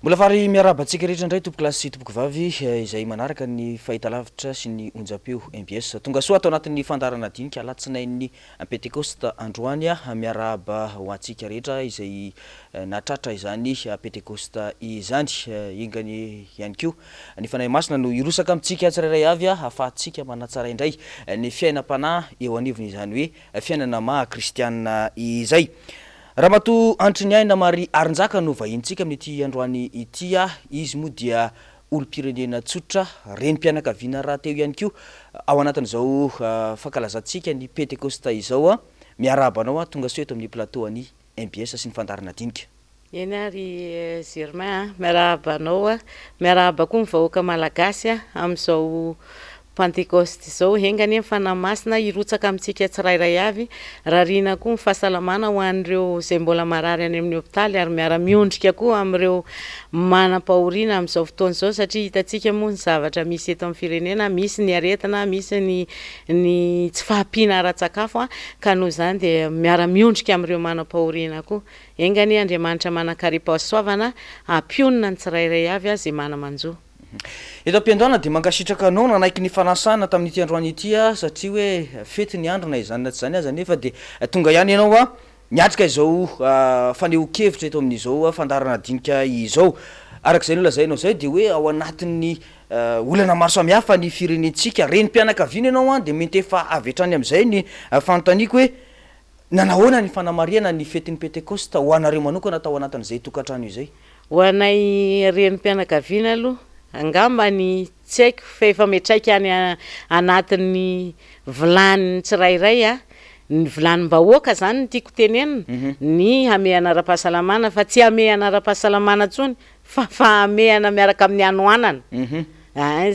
Mbola fary miarabantsika rehetra indray tompoko lasy sy tompoko vavy izay manaraka ny fahitalavitra sy ny onjam-peo MBS tonga soa atao anatin'ny fandarana Dinika Alatsinainy Pentecoste androany miaraba ho antsika rehetra izay natratra izany Pentecoste izany ingany ihany koa ny fanahy masina no irosaka amintsika tsirairay avy ahafahantsika manatsara indray ny fiainam-panahy eo anivony izany hoe fiainana maha kristiana izay. Ramatu Antriniaina Mari Arinjaka no vahintsika amin'ity androany ity izy moa dia olo-pirenena tsotra renim-pianakaviana raha teo ihany koa ao anatin'izao fankalazantsika ny Pentecoste izao miarabanao tonga soa eto amin'ny plateau any MBS sy ny fandarana Dinika. Eny ary Germain miarabanao miaraba koa mivahoaka malagasy amin'izao Pentecoste zao hengany fanahy masina irotsaka amintsika tsirairay avy rarina koa fahasalamana ho an'ireo izay mbola marary any amin'ny hopitaly ary miara-miondrika koa amin'ireo manam-pahoriana amin'izao fotoana izao satria hitantsika moa ny zavatra misy eto amin'ny firenena, misy ny aretina, misy ny tsy fahampiana ara-tsakafo ka noho izany dia miara-miondrika amin'ireo manam-pahoriana koa. Hengany Andriamanitra manan-karipasoavana hampionina ny tsirairay avy izay mana-manjo. Eto am-piandohana dia mankasitraka anao nanaiky ny fanasana tamin'ity androany ity satria hoe fety ny andro na izany na tsy izany aza nefa dia tonga ihany ianao miatrika izao faneho-kevitra eto amin'izao fandarana Dinika izao. Arak'izay no lazainao zay dia hoe ao anatin'ny olana maro samihafa ny firenentsika renim-pianakaviana ianao dia mety efa avy hatrany amin'izay ny fanontaniako hoe nanahoana ny fanamariana ny fetin'ny Pentecoste ho anareo manokana atao anatin'izay tokantrano izay? Ho anay renim-pianakaviana aloha angamba ny tsy haiko fa efa metraika any anatin'ny vilany tsirairay ny vilanim-bahoaka zany ny tiako tenenina ny hamehana ara-pahasalamana fa tsy hamehana ara-pahasalamana tsony fa hamehana miaraka amin'ny anoanana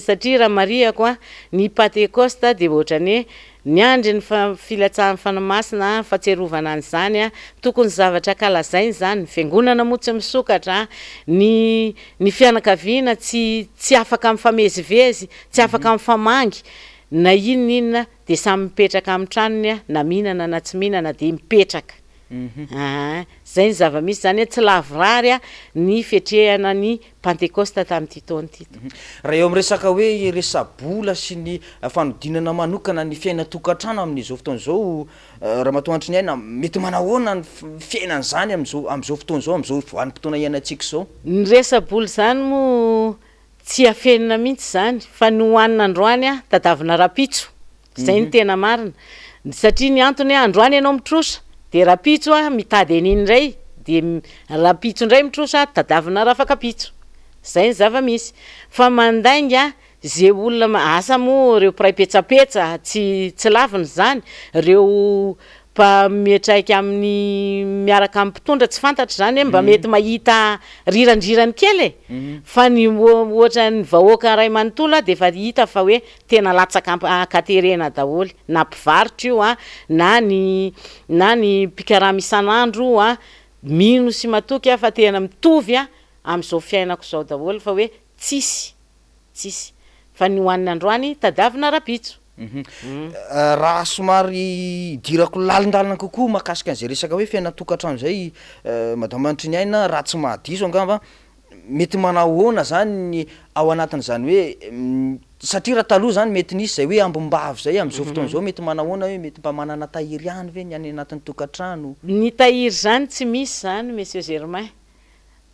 satria raha mariako ny Pentecoste dia ohatrany hoe ny andry ny filatsahan'ny fanamasina fahatserovana an'izany tokony zavatra kalazainy zany, fiangonana moa tsy misokatra, ny fianakaviana tsy afaka mifamezivezy, tsy afaka mifamangy, na inona dia samy mipetraka amin'ny tranony na mihinana na tsy mihinana dia mipetraka. Zay ny zava-misy zany tsy lavrary ny fetrehana ny Pentecoste tamin'ity taona ity. Raha eo amin'ny resaka hoe resa-bola sy ny fanodinana manokana ny fiaina tokantrano amin'izao fotoana izao Ramatoa Antriniaina mety manahoana ny fiainan'izany amin'izao fotoana izao amin'izao vanim-potoana iainantsika izao? Ny resa-bola zany moa tsy afenina mihitsy zany fa ny hohanina androany tadavina rapitso. Zay ny tena marina satria ny antony androany ianao mitrosa dia rapitso mitady an'iny indray dia rapitso indray mitrosa tadavina rafakapitso. Zay ny zava-misy fa mandainga zay olona asa moa ireo mpiray petsapetsa tsy laviny zany ireo metraika amin'ny miaraka amin'ny mpitondra tsy fantatra zany mba mety mahita rirandrirany kely fa ny ohatra ny vahoaka ray manontolo dia efa hita fa hoe tena latsaka akaterena daholy na mpivarotra io na ny mpikaraha isan'andro mino sy matoky fa tena mitovy amin'izao fiainako izao daholy fa hoe tsisy fa ny hoanina androany tadavina rapitso. Raha somary dirako lalindalina kokoa mahakasika an'izay resaka hoe fiaina tokantrano zay Madame Antriniaina raha tsy mahadiso angamba mety manahoana zany ao anatin'izany hoe satria raha taloha zany mety nisy zay hoe ambombavy zay amin'izao fotoana izao mety manahoana hoe mety mba manana tahiry ihany ve ny any anatin'ny tokantrano? Ny tahiry zany tsy misy zany Monsieur Germain.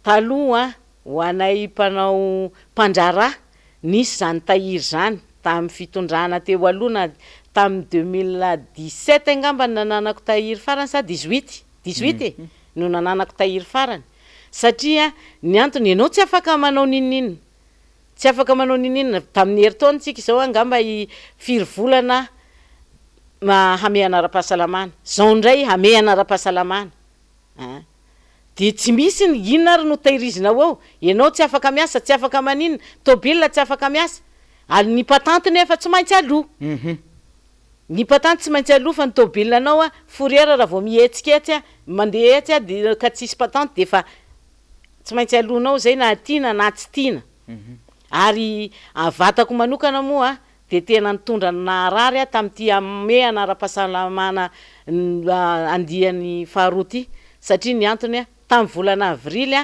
Taloha ho anay mpanao mpandrara nisy zany tahiry zany tamin'ny fitondrana teo aloha tamin'ny 2017 angamba nananako tahiry farany sa 18 no nananako tahiry farany satria ny antony ianao tsy afaka manao ninina tamin'ny herintaona tsika izao angamba firy volana hamehana ara-pahasalamana zao indray hamehana ara-pahasalamana dia tsy misy ny inona ary no tahirizinao eo ianao tsy afaka miasa, tsy afaka maninona, tôbila tsy afaka miasa ary ny patanty nefa tsy maintsy aloha ny patanty tsy maintsy aloha fa ny tôbilanao fourrière raha vao mihetsikeetsy mandeha etsy dia ka tsisy patanty dia efa tsy maintsy alohanao zay na tiana na tsy tiana ary vatako manokana moa dia tena nitondra narary tamin'ity amehana ara-pahasalamana andiany faharoa ty satria ny antony tamin'ny volana avrily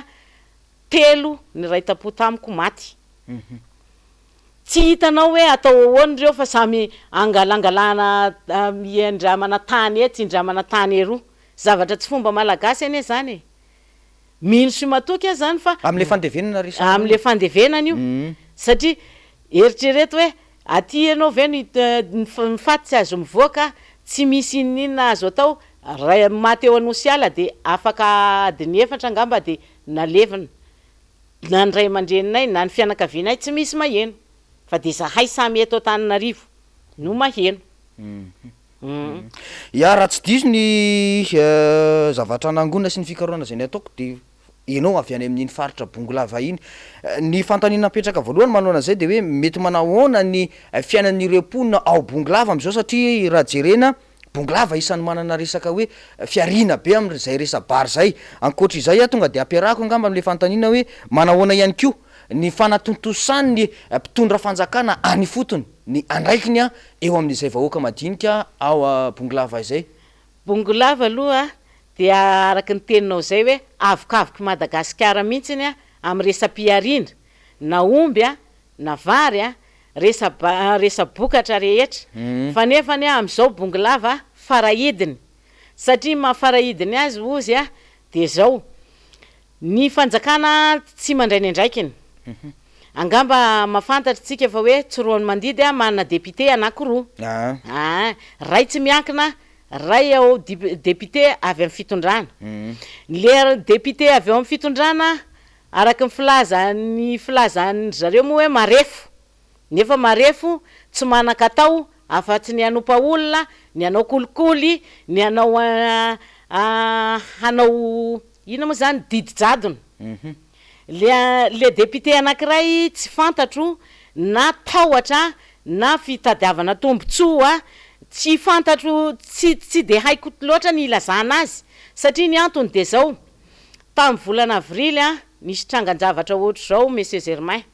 3 ny raitapo tamiko maty. Tsy hitanao hoe atao ahoana reo fa samy angalangalana miendramana tany tsy indramana tany eroa. Zavatra tsy fomba malagasy ane zany. Mino sy matoky zany fa am'le fandevenana ry am'le fandevenana io. Satria eritrereto hoe aty ianao ve ny faty tsy azo mivoaka, tsy misy inona azo atao, ray maty eo anosiala de afaka adiny 4 angamba de nalevina. Na ny ray aman-dreninay na ny fianakavianay tsy misy maheno. Fa de zahay samy eto Antananarivo no maheno. Ya raha tsy diso ny zavatra nangona sy ny fikarohana zay ny ataoko de ianao avy any amin'iny faritra Bongolava iny. Ny fantaniana napetraka voalohany manao an'izay de hoe mety manahoana ny fiainan'ireo mponina ao Bongolava am'izao satria raha jerena Bongolava isan'ny manana resaka hoe fiarina be am'zay resa-bary zay. Ankoatr'izay tonga de ampiarahako angamba am'le fantaniana hoe manahoana ihany koa ny fanatontosany mpitondra fanjakana any fotony ny andraikiny eo amin'izay vahoaka madinika ao Bongolava izay. Bongolava aloha de araky ny teninao zay hoe avokavoky Madagasikara mihitsiny amin'ny resam-piarina, na omby na vary resa-bokatra rehetra. Fa nefany am'izao Bongolava farahidiny. Satria mahafarahidiny azy ozy de zao ny fanjakana tsy mandray ny andraikiny. Angamba mafantatritsika fa hoe tsoroany mandidy manana député anankiroa. Ray tsy miankina, ray ao député avy amin'ny fitondrana. Le député avy ao amin'ny fitondrana araky ny filazan'ny zareo moa hoe marefo. Nefa marefo tsy manan-katao afa-tsy ny anompa olona, ny anao kolikoly, ny anao hanao ina moa zany didi-jadona. Le député anankiray tsy fantatro na tahotra na fitadiavana tombotsoa, tsy fantatro, tsy de haiko loatra ny ilazana azy. Satria ny antony de zao, tamin'ny volana avrily nisy trangan-javatra ohatr' zao Monsieur Germain.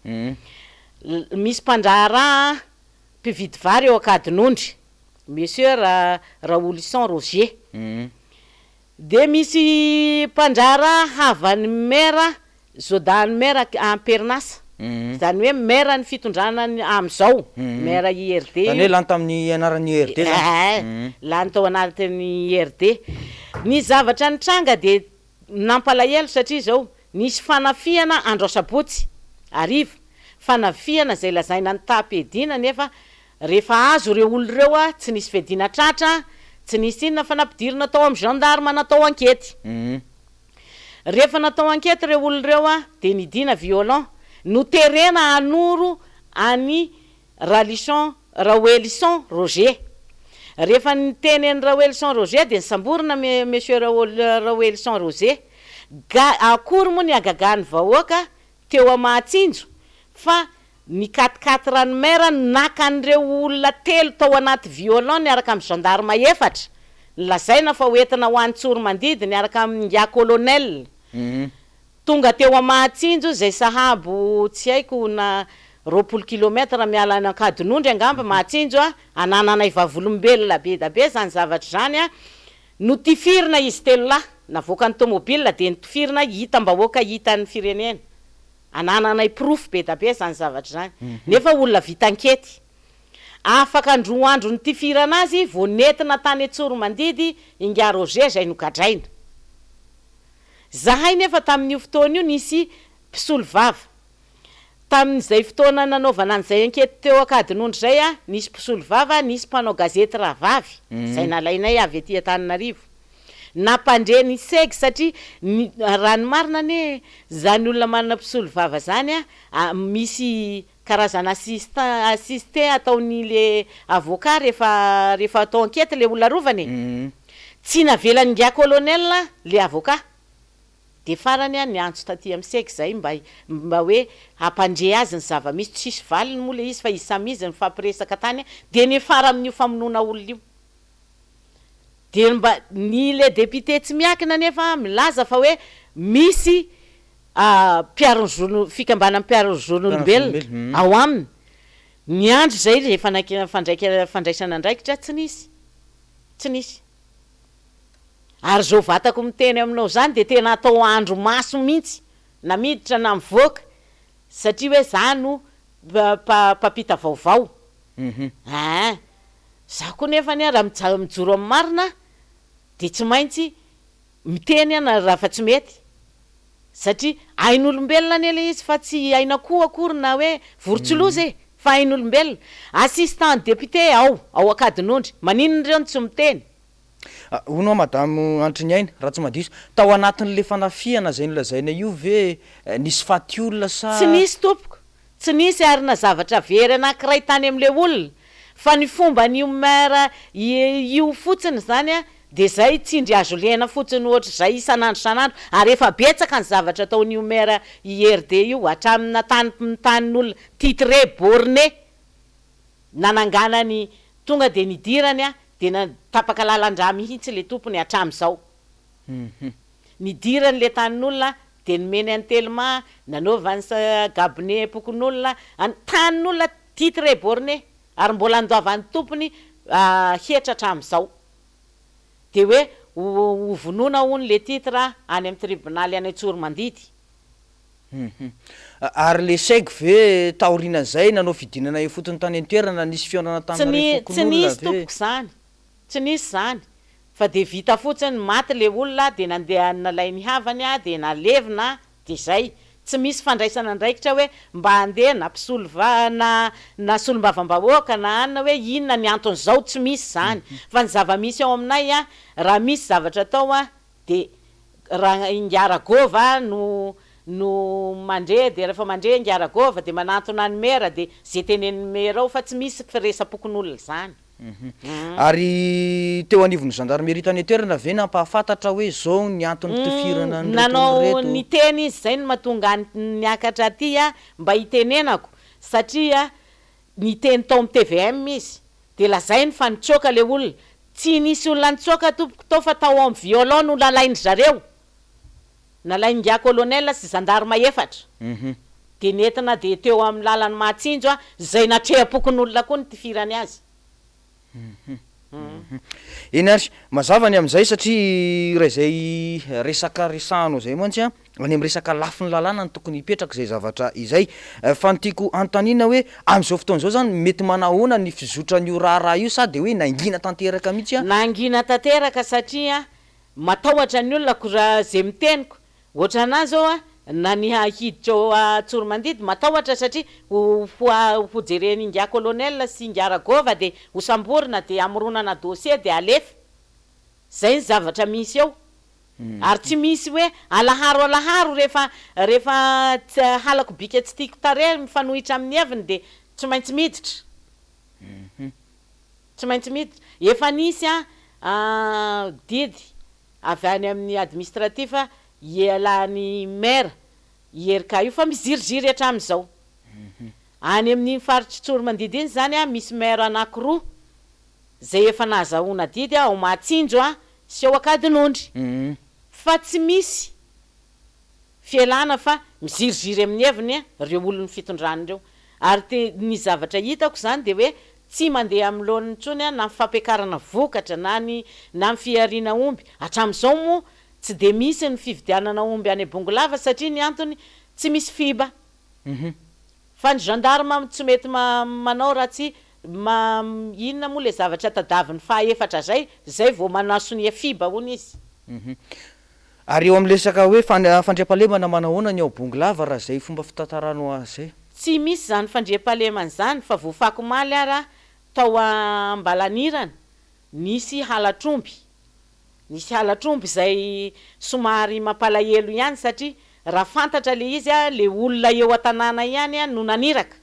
Misy mpandraharaha mpividy vary eo Akadinondry, Monsieur Raolisson Roger. De misy mpandraharaha havan'ny maire Zodany maire Amperinasa. Zany hoe maire ny fitondrana am'izao, maire IRD. Zany hoe lany tamin'ny anaran'ny IRD zany. Lany tao anatin'ny IRD. Ny zavatra nitranga de nampalahelo satria zao nisy fanafiana andro sabotsy ariva. Fanafiana zay lazaina ny tapedina nefa rehefa azo reo olo reo tsy nisy fedina tratra, tsy nisy inona fa nampidirina tao amin'ny gendarme natao ankety. Rehefa natao ankety reo olo reo de nidina violent, noterena anoro any Raolisson Roger. Rehefa nitenen'ny Raolisson Roger de nisamborina Monsieur Raolisson Roger. Akory moa ny agagany vahoaka teo Mahatsinjo fa ny 4 ranomaire nakan'ireo olona 3 tao anaty violent niaraka amin'ny gendarme 4. Lazaina fa hoentina ho an'ny tsoro-mandidy niaraka amin'ny ya colonel. Tonga teo Mahatsinjo zay sahabo tsy haiko na 20 kilometra miala any Akadinondry angamba Mahatsinjo anananay vavolombelona be da be zany zavatra zany notifirina izy telo lahy navoaka ny tomobile de notifirina hitam-bahoaka hitan'ny firenena. Anananay proof be da be zany zavatra zany. Nefa olona vita ankety. Afaka andro notifirana azy vao nentina tany tsoro-mandidy Inga Roger zay nogadraina. Zahay nefa tamin'io fotoana io nisy mpisolo vava. Tamin'izay fotoana nanaovana an'izay ankety teo Akadinondry zay nisy mpisolo vava, nisy mpanao gazety Rahavavy. Zay nalainay avy aty Antananarivo. Nampandre ny segy satria raha ny marina ne zany olona manana mpisolo vava zany misy karazana assisté ataony le avocat rehefa atao ankety le olona rovany. Tsy navelany ngia colonel le avocat. De farany ny antso taty amin'ny segy zay mba hoe hampandre azy ny zava-misy tsisy valiny moa le izy fa izy samy izy nifampiresaka tany de ny fara amin'io famonoana olona io. De mba ny le député tsy miakina nefa milaza fa hoe misy fikambanan'ny mpiaron'ny zon'olombelona ao aminy. Ny andro zay rehefa fandraisana andraikitra tsy nisy. Ary zao vatako miteny aminao zany de tena atao andro maso mihitsy na miditra na mivoaka satria hoe zano papita vaovao za koa nefany a raha mijoro amin'ny marina de tsy maintsy miteny ana raha fa tsy mety satria ain'olombelona ny ele izy fa tsy aina koa akory na hoe vorontsiloza fa ain'olombelona assistant député ao akadin'ondry maninona ireo tsy miteny hono madamo Antriniaina raha tsy madiso tao anatin'le fanafiana zay nolazaina io ve nisy faty olona sa tsy nisy tompoko tsy nisy arina zavatra very anankiray tany am'le olona fa ny fomba ny maire io fotsiny zany a de zay tsindry azo lena fotsiny ohatra zay isanandro ary efa betsaka ny zavatra ataony io maire IRD io hatramina tanin'olona titre borné nananganany tonga de nidirany a de natapaka lalandra mihitsy le tompony hatram'izao nidirany le tanin'olona de nomeny antelma nanaovany gabine pokon'olona tanin'olona titre borné ary mbola andoavan'ny tompony hetra hatram'izao de hoe hovonona hony le titre any amin'ny tribonaly any Tsoromandidy ary le saigy ve taorinan'izay nanao fidinana e fotony tany an-toerana nisy fiaonana tamin'ny tsy nisy tompoko zany tsy nisy zany fa de vita fotsiny maty le olona de nandeha nalay ny havany a de nalevina de zay tsy misy fandraisana ndraikitra hoe mba andeha na mpisolo na solombavam-bahoaka na anina hoe inona ny anton'izao tsy misy zany fa ny zava-misy ao aminay a raha misy zavatra atao a de raha ingaragova no mande de rehefa mande ingaragova de manantona ny mera de zay tenen'ny mera ao fa tsy misy firesapokon'olona zany ary teo anivon'ny gendarmerie tany an-toerana ve nampahafantatra hoe zao ny antony tifirana nanao ny teny izy zay no mahatonga niakatra aty a mba hitenenako satria ny teny tao amin'ny TVM izy de lazainy fa nitsoka le olona tsy nisy olona nitsoka tompoko tao fa tao amin'ny violon no lalainy zareo nalainy ngia colonel sy gendarme efatra de nentina de teo amin'ny lalany Mahatsinjo a zay natreha-pokon'olona koa ny tifirany azy eny ary mazava ny am'izay satria raha zay resaka resahano zay mantsy a any am' resaka lafiny lalàna ny tokony hipetraka zay zavatra izay fa nytiako antanina hoe am'izao fotoana zao zany mety manahoana ny fizotran'io raharaha io sady hoe nangina tanteraka mihitsy a nangina tanteraka satria matahotra ny olona ko raha zay miteniko ohatra anazy zao a na ny hiditra ao Tsoromandidy matahotra satria ho jereny ingia colonel sy ingia ragova de ho samborina de amoronana dossier de alefa zay ny zavatra misy eo ary tsy misy hoe alaharo rehefa halako bika tsy tiako tare mifanohitra amin'ny heviny de tsy maintsy miditra efa nisy didy avy any amin'ny administratif ialany maire ierika io fa miziriziry hatram'izao any amin'ny faritry Tsoromandidy iny zany a misy maire anankiroa zay efa nahazahoana didy ao Mahatsinjo sy ao Akadinondry fa tsy misy fialana fa miziriziry amin'ny heviny reo olon'ny fitondrany reo ary ny zavatra hitako zany de hoe tsy mandeha amin'ny lohan'ny tsony na fampiakarana vokatra na ny fiariana omby hatram'izao moa tsy de misy ny fividianana omby any Bongolava satria ny antony tsy misy fiba fa ny gendarme tsy mety manao raha tsy inona moa le zavatra tadaviny fahaefatra zay vao manasony fiba hony izy ary eo am'lesaka hoe fandriam-pahalemana manahoana ny ao Bongolava raha zay fomba fitantarano azy zay tsy misy zany fandriam-pahalemana zany fa voafako maly ara tao Ambalanirana nisy halatromby zay somary mampalahelo ihany satria raha fantatra le izy le olona eo an-tanàna ihany no naniraka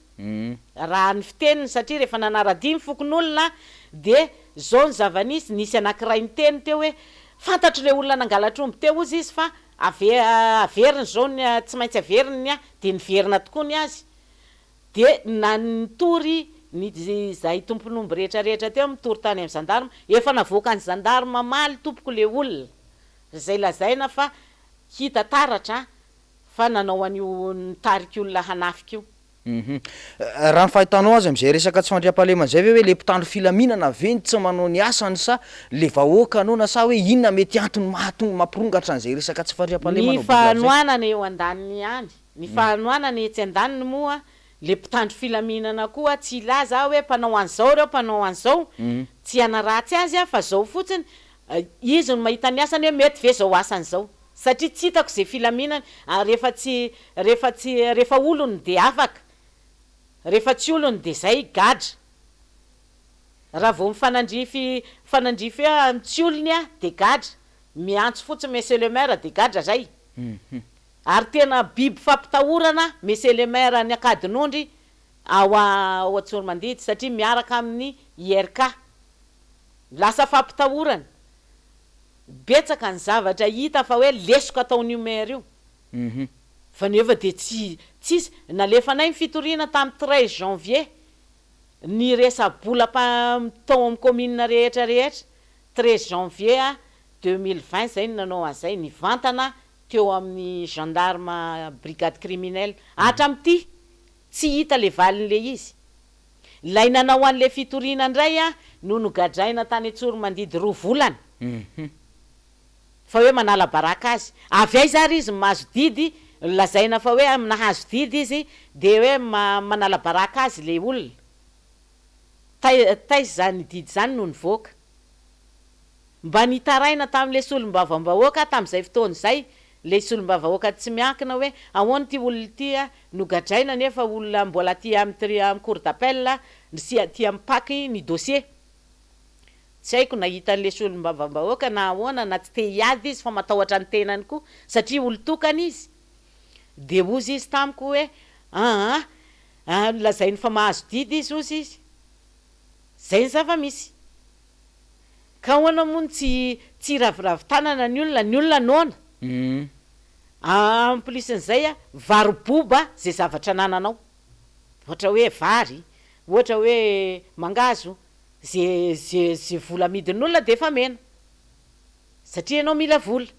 raha ny fiteniny satria rehefa nanara-dimy fokon'olona de zao ny zava-nisy nisy anankiray ny teny teo hoe fantatro le olona nangalatromby teo izy fa averiny zao tsy maintsy averiny de niverina tokoa ny azy de nitory zay tompon'omby rehetrarehetra teo mitory tany amin'ny gendarme efa navoaka ny gendarme maly tompoko le olona zay lazaina fa hita taratra fa nanao an'io nitarika olona hanafika io Raha ny fahitanao azy am'izay resaka tsy fandriam-pahalemana zay ve hoe le mpitandro filaminana ve tsy manao ny asany sa le vahoaka anao na sa hoe inona mety antony mampirongatra an'izay resaka tsy fandriam-pahalemana ny fanoanana eo an-daniny ihany ny fanoanana etsy an-daniny moa le mpitandro filaminana koa tsy ilaza hoe mpanao an'izao reo mpanao an'izao tsy anaratsy azy a fa zao fotsiny izy no mahita ny asany hoe mety ve zao asan'izao satria tsy hitako zay filaminana rehefa olony de afaka rehefa tsy olony de zay gadra raha vao mifanandrify tsy olony a de gadra miantso fotsiny monsieur le maire de gadra zay ary tena biby fampitahorana monsieur le maire ny akadin'ondry ao Antsoramandidy satria miaraka amin'ny IRK lasa fampitahorana betsaka ny zavatra hita fa hoe lesoko ataon'io maire io fa nefa de tsisy nalefanay ny fitoriana tamin'ny 13 janvier ny resa-bola tao amin'ny commune rehetrarehetra 13 janvier 2020 zay nanao an'izay ny vantana teo amin'ny gendarme brigade criminelle hatram'ity tsy hita le valin'le izy lay nanao an'le fitoriana indray a no nogadraina tany Antsoramandidy 2 volana fa hoe manala baraka azy avy aiza ary izy mahazo didy lazaina fa hoe nahazo didy izy de hoe manala baraka azy le olona taizy zany didy zany no nivoaka mba nitaraina tamin'le solom-bavam-bahoaka tamin'izay fotoana izay le solom-bavam-bahoaka tsy miankina hoe ahoana ty olona ty a nogadraina nefa olona mbola ty amin'ny cour d'appel ty mipaky ny dossier tsy haiko nahita an'le solom-bavam-bahoaka na ahoana na tsy te hiady izy fa matahotra ny tenany koa satria olo-tokana izy de ozy izy tamiko hoe lazainy fa mahazo didy izy ozy izy zay ny zava-misy ka hoana moa tsy raviravin-tanana ny olona nona amplisin'izay a varoboba zay zavatra nananao ohatra hoe vary ohatra hoe mangazo zay vola amidin'olona de efa mena satria ianao mila vola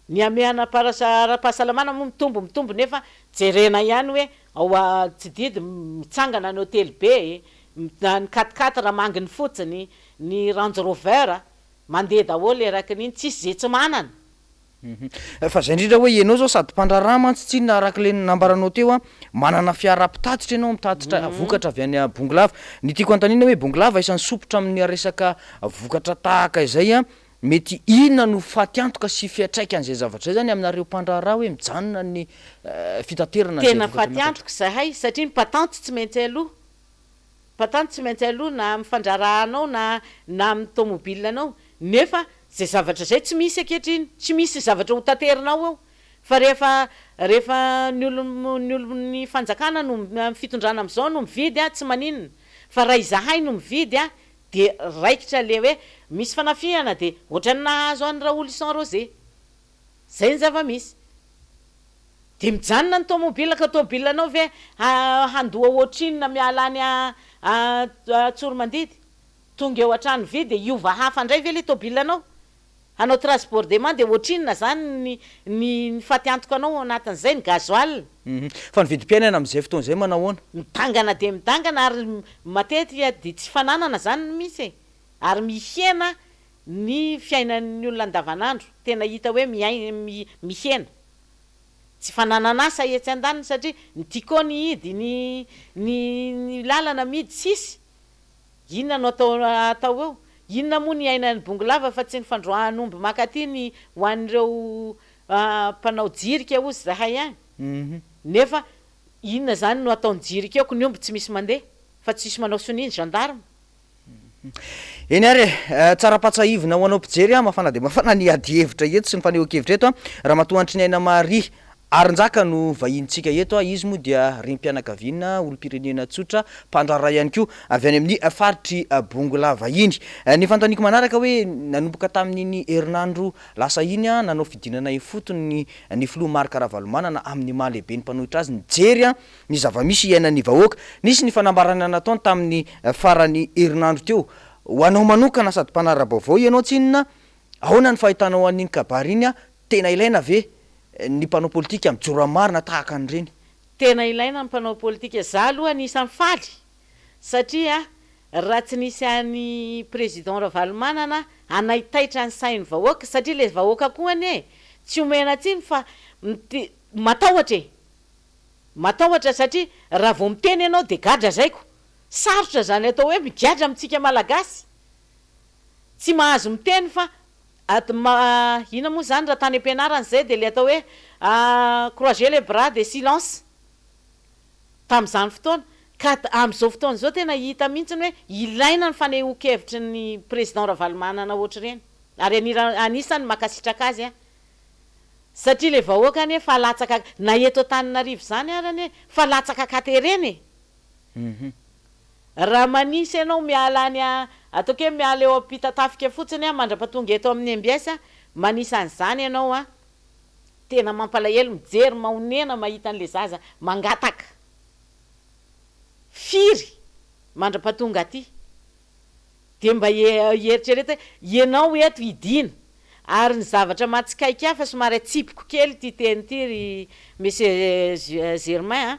ny amehana ara-pahasalamana moa mitombo nefa jerena ihany hoe ao tsy didy mitsangana ny hôtely be ny 4x4 raha manginy fotsiny ny Range Rover mandeha daholo eraky n'iny tsisy zay tsy manana fa zay indrindra hoe ianao zao sady mpandraraha mantsitsinina arak'le nambaranao teo a manana fiara mpitatitra ianao mitatitra vokatra avy any Bongolava ny tiako antanina hoe Bongolava isan'ny sopotra amin'ny resaka vokatra tahaka izay a mety inona no faty-antoka sy fiatraika an'izay zavatra zay zany aminareo mpandraraha hoe mijanona ny fitaterana tena faty-antoka zahay satria ny patante tsy maintsy aloha patante tsy maintsy aloha na amin'ny fandrarahanao na amin'ny tomobile anao nefa zay zavatra zay tsy misy akehitriny tsy misy zavatra ho tanterinao eo fa rehefa ny olony fanjakana no fitondrana am'izao no mividy a tsy maninona fa raha izahay no mividy a de raikitra le hoe misy fanafihana de ohatrany nahazo any Raoul Sanrosé zay ny zava-misy de mijanona ny tomobile ka tomobile anao ve handoa ohatrinona miala any Antsoramandidy tonga eo an-trano vy de iova hafa indray ve le tomobile anao hanao transportement de ohatrinona zany ny faty-antoka anao anatin'izay ny gasoil fa ny vidim-piainana am'izay fotoana zay manao ahoana mitangana de mitangana ary matetika de tsy fananana zany misy ary mihena ny fiainan'ny olona andavanandro tena hita hoe mihena tsy fananana asa etsy an-daniny satria ny tikao ny hidy ny lalana midy sisy inona no atao eo inona moa ny ainan'ny Bongolava fa tsy ny fandroahan'omby makaty ny ho an'ireo mpanao jirika ozy zahay any nefa inona zany no ataony jirika eo ko ny omby tsy misy mandeha fa tsisy manao soniny gendarme eny ary tsara-patsahivina ho anao mpijery a mafana de mafana ny ady hevitra eto sy ny fanehoan-kevitra eto a raha matoantry ny aina Maria Arinjaka no vahintsika eto a izy moa dia renim-pianakaviana olom-pirenena tsotra mpandrara ihany koa avy any amin'ny faritry Bongolava iny ny fantaniko manaraka hoe nanomboka tamin'iny herinandro lasa iny a nanao fidinana fotony ny filoha Marc Ravalomanana amin'ny mahalehibe ny mpanohitra azy nijery a ny zava-misy iainan'ny vahoaka nisy ny fanambarana nataony tamin'ny farany herinandro teo ho anao manokana sady mpanara-baovao ianao tsinona ahoana ny fahitanao an'iny kabary iny a tena ilaina ve ny mpanao politika mijoro marina tahaka an'ireny tena ilaina ny mpanao politika za aloha anisan'ny faly satria raha tsy nisy any président Ravalomanana anaitaitra ny sainy vahoaka satria le vahoaka koa anie tsy omena tsiny fa matahotra satria raha vao miteny ianao de gadra zaiko sarotra zany atao hoe migadra amintsika malagasy tsy mahazo miteny fa ina moa zany raha tany am-pianarana zay de le atao hoe croiser les bras de silence tam'izany fotoana ka am'izao fotoana zao tena hita mihitsy hoe ilaina ny fanehoan-kevitry ny président Ravalomanana ohatra reny ary anisany makasitraka azy satria le vahoaka anie fa latsaka na eto Antananarivo zany arany fa latsaka katereny raha manisy ianao miala any ataoko hoe miala eo ampitatafika fotsiny mandrapatonga eto amin'ny MBS manisy an'izany ianao tena mampalahelo mijery mahonena mahita an'le zaza mangataka firy mandrapatonga aty de mba eritrereta ianao eto idina ary ny zavatra matsikaiky afa somary atsipiko kely ty teny ty ry monsieur Germain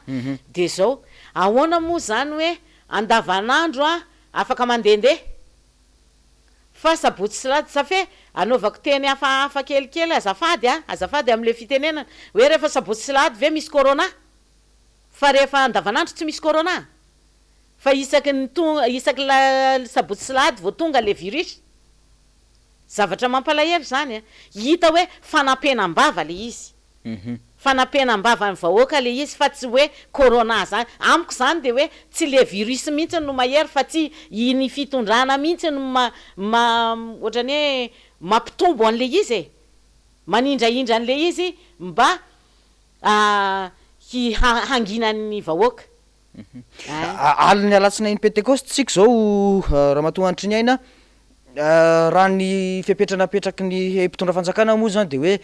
de zao ahoana moa zany hoe andavanandro afaka mandendeha fa sabotsy sy lady safe anaovako teny hafa kelikely azafady am'le fitenenana hoe rehefa sabotsy sy lady ve misy corona fa rehefa andavanandro tsy misy corona fa isaky sabotsy sy lady vao tonga le virus zavatra mampalahelo zany hita hoe fanampenam-bava le izy fanampenam-bava ny vahoaka le izy fa tsy hoe corona zany amiko zany de hoe tsy le virus mihitsy no mahery fa tsy iny fitondrana mihitsy no ohatrany hoe mampitombo an'le izy manindraindra an'le izy mba hanginan'ny vahoaka aliny Alatsinainy Pentecoste tsika zao raha mahatonga antry ny aina raha ny fipetranapetraky ny mpitondra fanjakana moa zany de hoe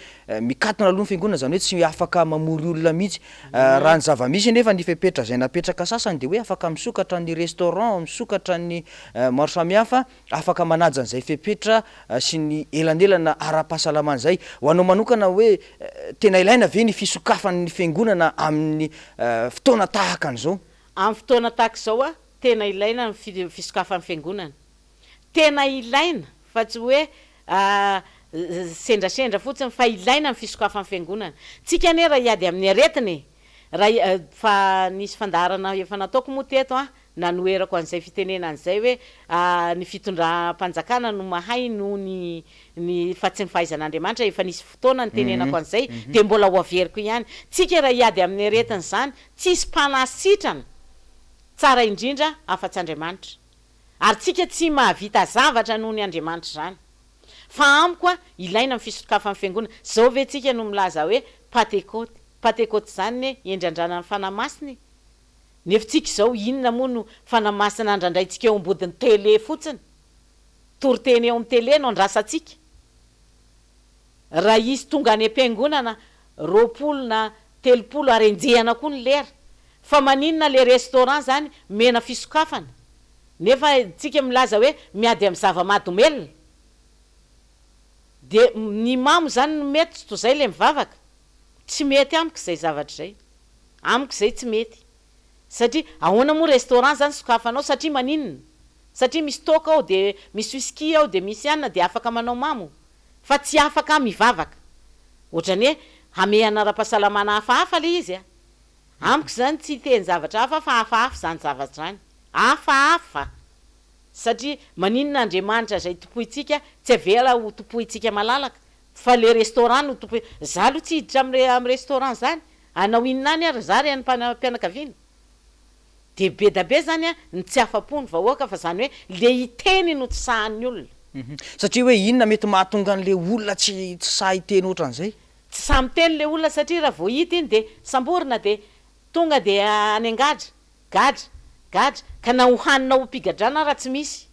mikatona aloha ny fiangonana zany hoe tsy afaka mamory olona mihitsy raha ny zava-misy nefa ny fipetra zay napetraka sasany de hoe afaka misokatra ny restaurant misokatra ny maro samihafa afaka manaja an'izay fipetra sy ny elanelana ara-pahasalamana zay ho anao manokana hoe tena ilaina ve ny fisokafan'ny fiangonana amin'ny fotoana tahaka an'izao amin'ny fotoana tahaka zao tena ilaina ny fisokafan'ny fiangonana tena ilaina fa tsy hoe sendrasendra fotsiny fa ilaina ny fisokafan'ny fiangonana tsika ane raha hiady amin'ny aretiny raha fa nisy fandarana efa nataoko moa teto nanoerako an'izay fitenena an'izay hoe ny fitondram-panjakana no mahay no ny fa tsy ny fahaizan'Andriamanitra efa nisy fotoana ny tenenako an'izay de mbola ho averiko ihany tsika raha hiady amin'ny aretiny zany tsisy mpanasitrana tsara indrindra afa-tsy Andriamanitra ary tsika tsy mahavita zavatra noho ny Andriamanitra zany fa amiko ilaina ny fisokafan'ny fiangonana zao ve tsika no milaza hoe patekoty zany endrandrana ny fanamasiny nefa tsika zao inona moa no fanamasina andrandrayntsika eo ambodiny tele fotsiny toriteny eo amin'ny tele no andrasatsika raha izy tonga any am-piangonana 20 na 30 ary enjehana koa ny lera fa maninona le restaurant zany mena fisokafana nefa tsika milaza hoe miady amin'ny zava-mahadomelona de ny mamo zany no mety tsy toy zay le mivavaka tsy mety amiko zay zavatra zay amiko zay tsy mety satria ahoana moa restaurant zany sokafanao satria maninona satria misy toka ao de misy whisky ao de misy anina de afaka manao mamo fa tsy afaka mivavaka ohatrany hoe hamehana ara-pahasalamana hafahafa le izy amiko zany tsy teny zavatra hafa fa hafahafa zany zavatra zany hafahafa satria maninona Andriamanitra zay topoitsika tsy avela ho topoitsika malalaka fa le restaurant no topoy za aloha tsy hiditra amin'ny restaurant zany anao inona any ary zary any mpianakaviana de be da be zany ny tsy afa-pony vahoaka fa zany hoe le hiteny no tsy sahan'ny olona satria hoe inona mety mahatonga an'le olona tsy sahy teny ohatran'izay tsy samy teny le olona satria raha vao hita iny de samborina de tonga de any angadra gadra ka na hohanina ho mpigadrana raha tsy misy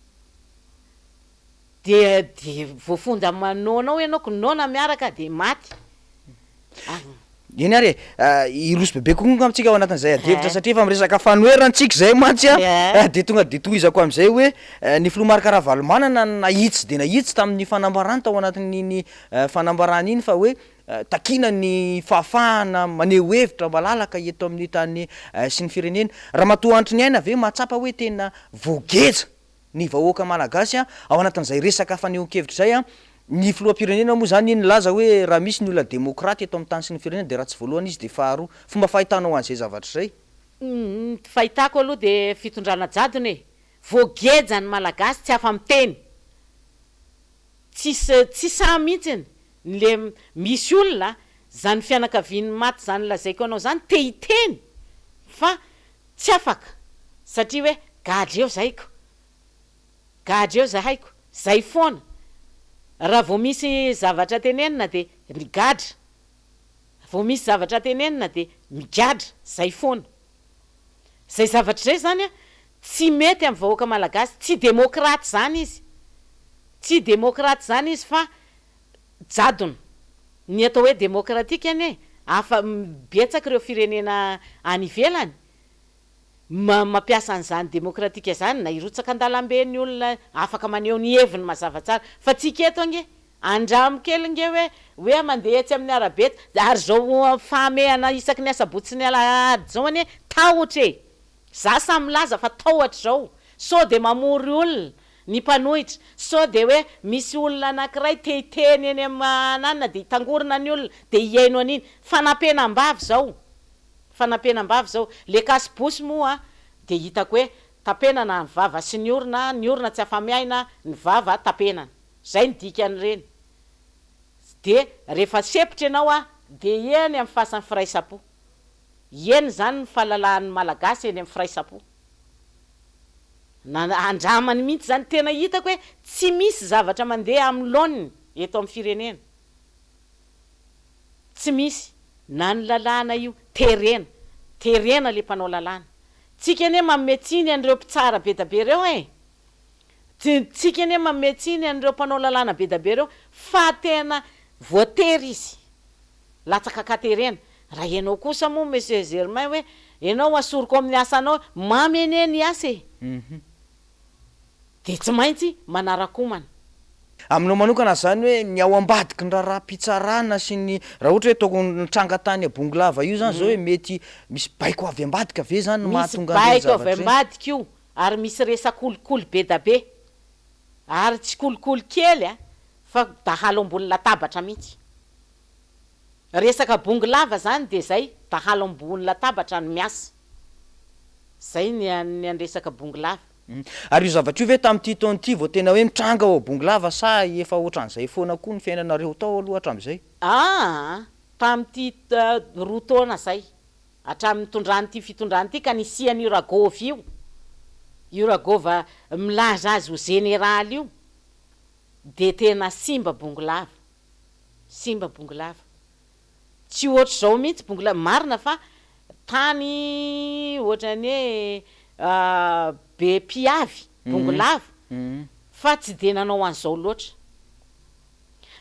de voafonda manonao ianao ko nona miaraka de maty iny ary irosy bebe koa amitsika ao anatin'izay adevitra satria efa miresaka fanoerantsika zay mantsy de tonga de tohizako am'izay hoe ny filomarika Ravalomanana nahitsy de nahitsy tamin'ny fanambarany tao anatin'iny fanambarany iny fa hoe takina ny fahafahana maneho hevitra malalaka eto amin'ny tany sy ny firenena raha matoantry ny aina ve mahatsapa hoe tena voageja ny vahoaka malagasy ao anatin'izay resaka fanehoan-kevitra zay ny filoham-pirenena moa zany iny laza hoe raha misy ny olona demokraty eto amin'ny tany sy ny firenena de raha tsy voalohany izy de faharoa fomba fahitanao an'izay zavatra zay fahitako aloha de fitondrana jadony voageja ny malagasy tsy afa-miteny tsy sa mihitsiny le misy olona zany fianakaviany maty zany lazaiko anao zany te hiteny fa tsy afaka satria hoe gadra eo zahaiko gadra eo zahaiko zay foana raha vao misy zavatra tenenina de migadra vao misy zavatra tenenina de migadra zay foana zay zavatra zay zany tsy mety amin'ny vahoaka malagasy tsy demokraty zany izy tsy demokraty zany izy fa jadona ny atao hoe demokratika ane afa betsaka ireo firenena any ivelany mampiasa an'izany demokratika zany na irotsaka an-dalambe ny olona afaka maneho ny heviny mazava tsara fa tsika eto ange andramo kely nge hoe mandeha etsy amin'ny arabe ary zao fahamehana isaky ny asabotsy ny alahady zao ane tahotra za samy laza fa tahotra zao so de mamory olona ny mpanohitra so de hoe misy olona anankiray tehiteny eny amanana de hitangorona ny olona de hiaino an'iny fanampenam-bavy zao le kasibosy moa de hitako hoe tapenana ny vava sy ny orona tsy afa-miaina ny vava tapenana zay ny dikan'ireny de rehefa sepitra ianao de eny amin'ny fasan'ny firaisapo eny zany ny fahalalan'ny malagasy eny amin'ny firaisapo na andramany mihitsy zany tena hitako hoe tsy misy zavatra mandeha amin'ny laoniny eto amin'ny firenena tsy misy na ny lalàna io terena le mpanao lalàna tsika ane mametsiny an'ireo mpitsara be da be reo tsika ane mametsiny an'ireo mpanao lalàna be da be reo fa tena voatery izy latsaka katerena raha ianao kosa moa monsieur Germain hoe ianao asoroko amin'ny asanao mameneny asa de tsy maintsy manarakomana aminao manokana zany hoe ny ao ambadiky ny raha-pitsarana sy ny raha ohatra hoe ataoko nitrangatany abongolava io zany zao hoe mety misy baiko avy ambadika ve zany no mahatonga baiko avy ambadika io ary misy resa kolokolo be da be ary tsy kolokolo kely fa dahalo ambony latabatra mihitsy resaka bongolava zany de zay dahalo ambony latabatra ny miasa zay ny andresaka bongolava ary io zavatra io ve tamin'ity taon'ity vao tena hoe mitranga ao bongolava sa efa ohatran'izay foana koa ny fiainanareo tao aloha hatramin'izay tamin'ity roa taona zay hatramin'ny tondranyity fitondranyity ka nisian'io ragova io ragova milaza azy ho generaly io de tena simba bongolava tsy ohatr' zao mihitsy bongolava marina fa tany ohatrany hoe be piavy bongolava fa tsy de nanao an'izao loatra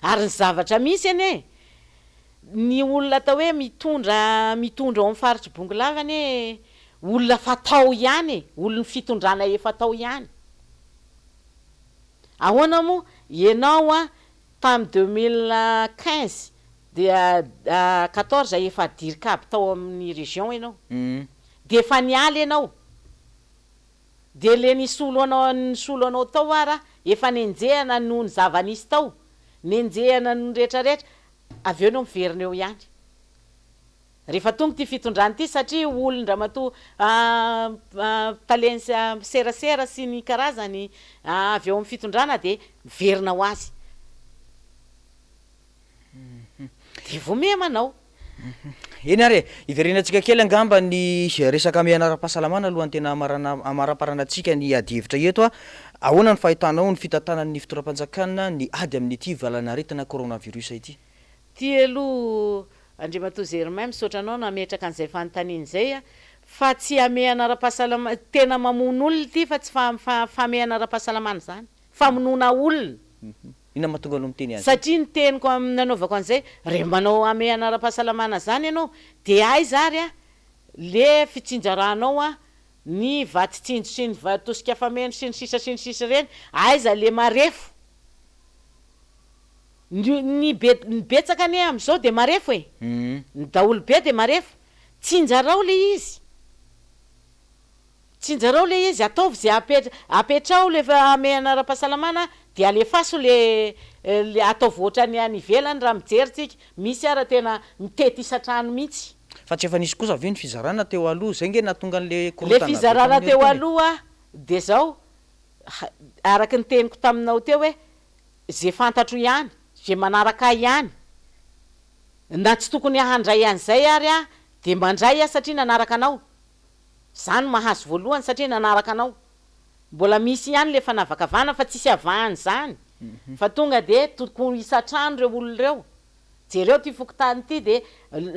ary ny zavatra misy ane ny olona atao hoe mitondra ao amin'ny faritry bongolava ane olona fatao ihany olona fitondrana efa tao ihany ahoana moa ianao tamin'ny 2015 de 14 efa dirikaby tao amin'ny région ianao de efa nialy ianao de le nisolo anao tao ara efa nenjehana noho ny zava-nisy tao nenjehana no rehetrarehetra avy eo no miverina eo ihany rehefa tonga ty fitondrany ity satria olondra mato talensy serasera sy ny karazany avy eo amin'ny fitondrana de miverina ho azy de vomea manao eny are iverenatsika kely angamba ny resaka mianara-pahasalamana alohan'ny tena amaraparanatsika ny adihevitra eto ahoana ny fahitanao ny fitantanan'ny fitoram-panjakana ny ady amin'ity valanaretina coronavirus ity ty aloha Andriamatoa Germain misaotra anao nametraka an'izay fanontaniana zay fa tsy ame anara-pahasalamana tena mamono olona ity fa tsy fame anara-pahasalamana zany famonona olona ina mahatonga anao miteny azy satria ny teniko nanaovako an'izay re manao ame anara-pahasalamana zany ianao de aiza ary le fitsinjaranao ny vatitsinjo sy ny vatosika fameno sy ny sisa reny aiza le marefo ny betsaka ane am'izao de marefo e ny daolo be de marefo tsinjarao le izy tsinjarao le izy ataovy zay apetrao lefa ame anara-pahasalamana de alefaso le ataovy ohatrany any ivelany raha mijeritsika misy ara tena mitety isatrano mihitsy fa tsy efa nisy kosa ve ny fizarana teo aloha zay nge natonga an'le le fizarana teo aloha de zao araky ny teniko taminao teo hoe zay fantatro ihany zay manaraka ihany na tsy tokony ahandray an'izay ary a de mandray a satria nanaraka anao zany mahazo voalohany satria nanaraka anao mbola misy ihany le fanavakavana fa tsisy avahany zany fa tonga de tokony isatrano reo olo reo jereo ty fokotany ty de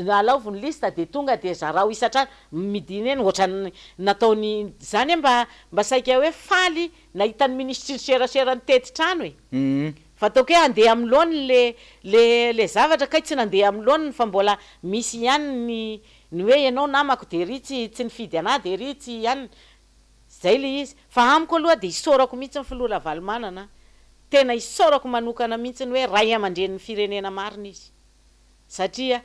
nalaovy ny lista de tonga de zarao isatrano midiny eny ohatrany nataony zany mba saika hoe faly nahitany ministre serasera tety trano e fa ataoko hoe andeha am'loany le zavatra kay tsy nandeha am'loany fa mbola misy ihany ny hoe ianao namako de ry tsy nifidy ana de ry tsy ihany zay le izy fa amiko aloha de isorako mihitsy ny filola valimanana tena isorako manokana mihitsy ny hoe ray aman-dren'ny firenena marina izy satria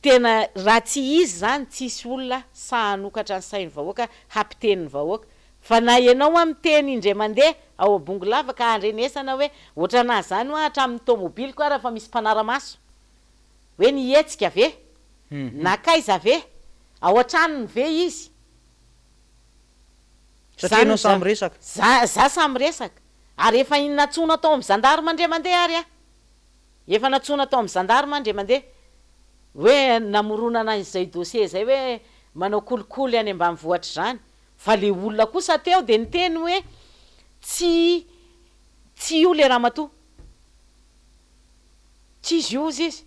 tena raha tsy izy zany tsisy olona sahanokatra ny sainy vahoaka hampiteniny vahoaka fa na ianao amiteny indray mandeha ao abongo lava ka andrenesana hoe ohatrana zany hoa hatramin'ny tomobily koa raha fa misy mpanaramaso hoe nietsika ve nakaiza ve ao an-tranony ve izy satria anao samy resaka za samy resaka ary efa natsona atao amy zandarma andre mandeha ary a efa natsona atao amy zandarma andre mandeha hoe namoronana izay dossier zay hoe manao kolikoly any ambany vohatra zany fa le olona kosa teo de niteny hoe tsy io le ramatoa tsy izy io izy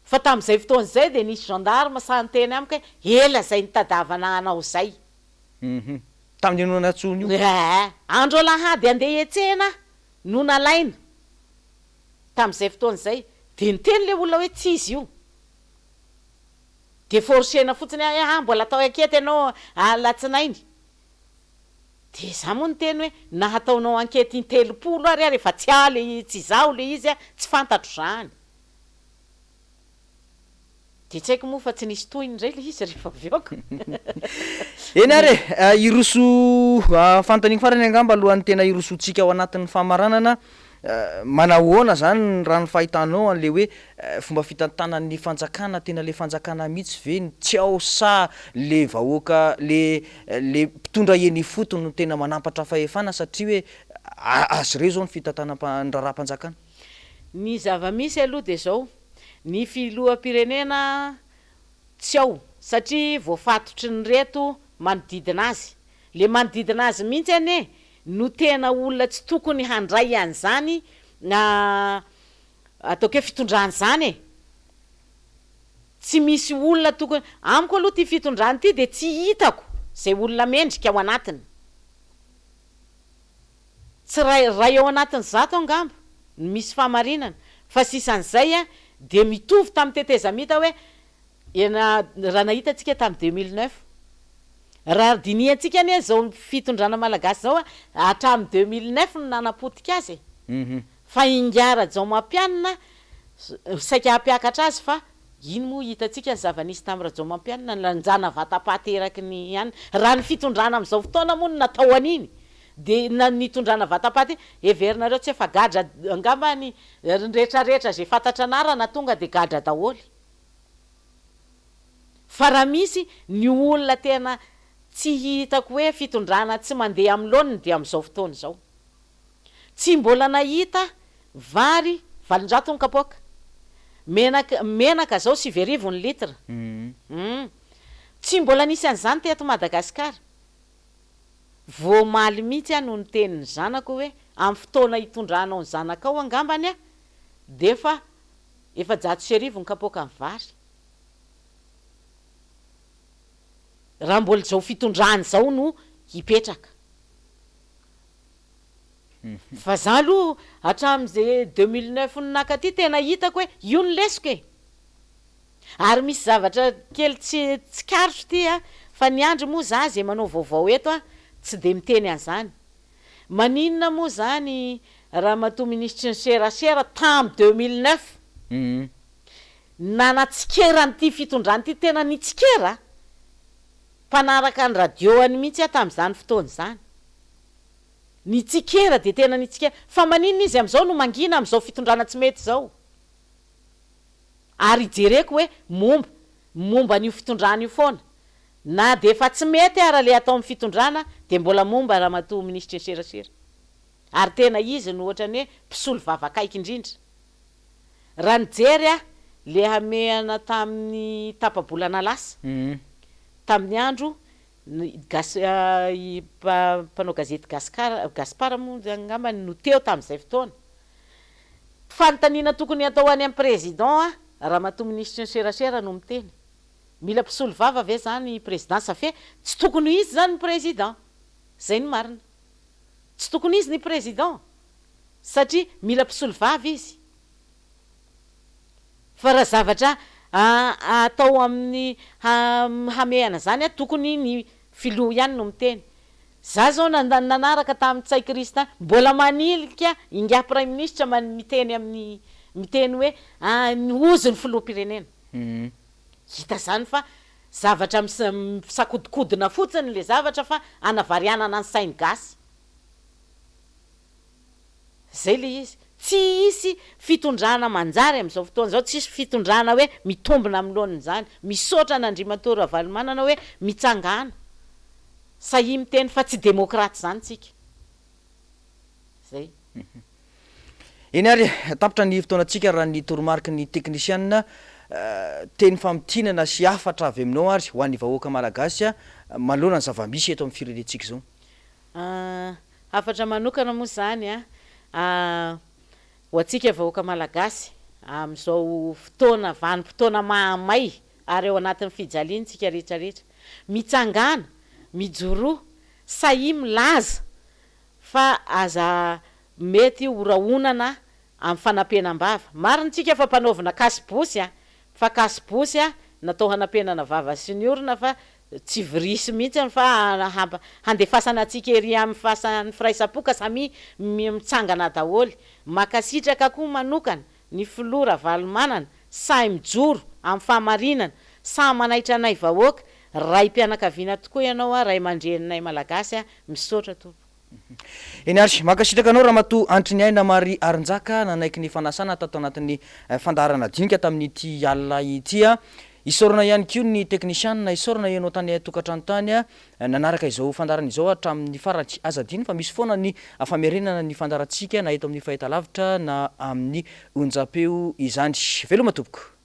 fa tam'izay fotoan'izay de nisy gendarme santeny amiko hoe ela zay nitadavana anao zay tamin'ny no natsony io andro alahady andeha etsena no nalaina tam'izay fotoan'izay de niteny le olona hoe tsy izy io de forcena fotsiny mbola atao akety ianao Alatsinainy de za moa niteny hoe na hataonao ankety in-telopolo ary efa tsy aly tsy zao le izy tsy fantatro zany de tsy haiko moa fa tsy nisy tohiny ndray le izy rehefa avioko eny ary iroso fantaniny farany angamba alohan'ny tena irosotsika ao anatin'ny famaranana manahoana zany raha ny fahitanao an'le hoe fomba fitantanan'ny fanjakana tena le fanjakana mihitsy ve tsy ao sa le vahoaka le mpitondra eny fotony no tena manampatra fahefana satria hoe azy reo zao ny fitantana ny raharam-panjakana ny zava-misy aloha de zao ny filoham-pirenena tsy ao satria voafatotry ny reto manodidina azy le manodidina azy mihitsy ane no tena olona tsy tokony handray an'zany na ataoko hoe fitondrany zany e tsy misy olona tokony amiko aloha ty fitondrany ty de tsy hitako zay olona mendrika ao anatiny tsy ray ao anatiny zato angamba misy famarinana fa sisan'izay a de mitovy tamin'ny tetezamita hoe raha nahitatsika tamin'ny 2009 raha diniatsika ane zao fitondrana malagasy zao hatramin'ny 2009 no nanapotika azy fa ingara zao mampianina saika hampiakatra azy fa ino moa hitatsika ny zava-nisy tamin'ny raha zao mampianina lanjana vatapahateraky ny ihany raha ny fitondrana am'izao fotoana moa no natao an'iny de nitondrana vatapaty everinareo tsy efa gadra angamba ny rehetrarehetra zay fantatra anarana tonga de gadra daholy fa raha misy ny olona tena tsy hitako hoe fitondrana tsy mandeha am'loniny de am'izao fotoana zao tsy mbola nahita vary valonjato ny kapoaka menaka zao 7 litra tsy mbola nisy an'izany teto Madagasikara voamaly mihitsy a no ny teniny zanako hoe amin'ny fotoana hitondranao ny zanakao angambany a de fa efa 100 ny kapoaka ny vary raha mbola zao fitondrany zao no hipetraka fa za aloha hatramin'izay 2009 no nakaty tena hitako hoe io ny lesiko e ary misy zavatra kely tsy karotro ty a fa ny andro moa za zay manao vaovao eto a tsy de miteny an'izany maninona moa zany raha matoa ministre ny serasera tam 2009 nanatsikeraanyity fitondrany ity tena nitsikera mpanaraka ny radioany mihitsy tamin'izany fotoana zany nitsikera de tena nitsikera fa maninona izy am'izao no mangina am'izao fitondrana tsy mety zao ary jereko hoe momba n'io fitondrana io foana na de efa tsy mety ara le atao amin'ny fitondrana de mbola momba raha matoa ministre ny serasera ary tena izy no ohatrany hoe mpisolo vavakaiky indrindra raha nijery a le hameana tamin'ny tapabolana lasa tamin'ny andro mpanao gazety gaspara moa angamba no teo tamin'izay fotoana fanontaniana tokony atao any amin'ny président raha matoa ministre ny serasera no miteny mila mpisolo vava ve zany président safe tsy tokony izy zany ny président zay ny marina tsy tokony izy ny président satria mila mpisolo vava izy fa raha zavatra atao amin'ny hameana zany tokony ny filoha ihany no miteny za zao nanaraka tamin'ny tsaikrista mbola manilika inga prime ministre miteny amin'ny miteny hoe ozy ny filoha-pirenena hita zany fa zavatra misakodinkodina fotsiny le zavatra fa anavarianana ny sainy gasy zay le izy tsy isy fitondrana manjary am'izao fotoana zao tsisy fitondrana hoe mitombina am'lohan'ny zany misaotra n'andriamantory avalomanana hoe mitsangana sahi miteny fa tsy demokraty zany tsika zay eny ary tapitra ny fotoanatsika raha ny toromarika ny technicienne teny famitinana sy afatra avy aminao ary ho an'ny vahoaka malagasy manoloana ny zavamisy eto amin'ny firenentsika zao afatra manokana moa zany ho atsika vahoaka malagasy am'izao fotoana vanim-potoana mahamay ary eo anatin'ny fijaliantsika rehetrarehetra mitsangana mijoroa sahi milaza fa aza mety oraonana amin'ny fanampenam-bava marintsika fa mpanaovina kasibosy fa kasibosy natao hanampenana vava sy ny orona fa tsy virisy mihitsy fa handefasana atsika ery amin'ny fasan'ny firaisapoka samy mitsangana daholy makasitraka koa manokana ny filora valomanana say mijoro amin'ny fahamarinana sa manaitra anay vahoaka ray mpianakaviana tokoa ianao ray mandreninay malagasy misaotra to eny ary makasitraka anao raha matoa antony aina mary arinjaka nanaiky ny fanasana tato anatin'ny fandarana dinika tamin'ity alina itya isorana ihany kio ny technicienne isorana ianao tany tokatrano tany nanaraka izao fandarana izao hatramin'ny farany azadiny fa misy foana ny famerenana ny fandarantsika na eto amin'ny fahitalavitra na amin'ny onjapeo izany veloma tompoko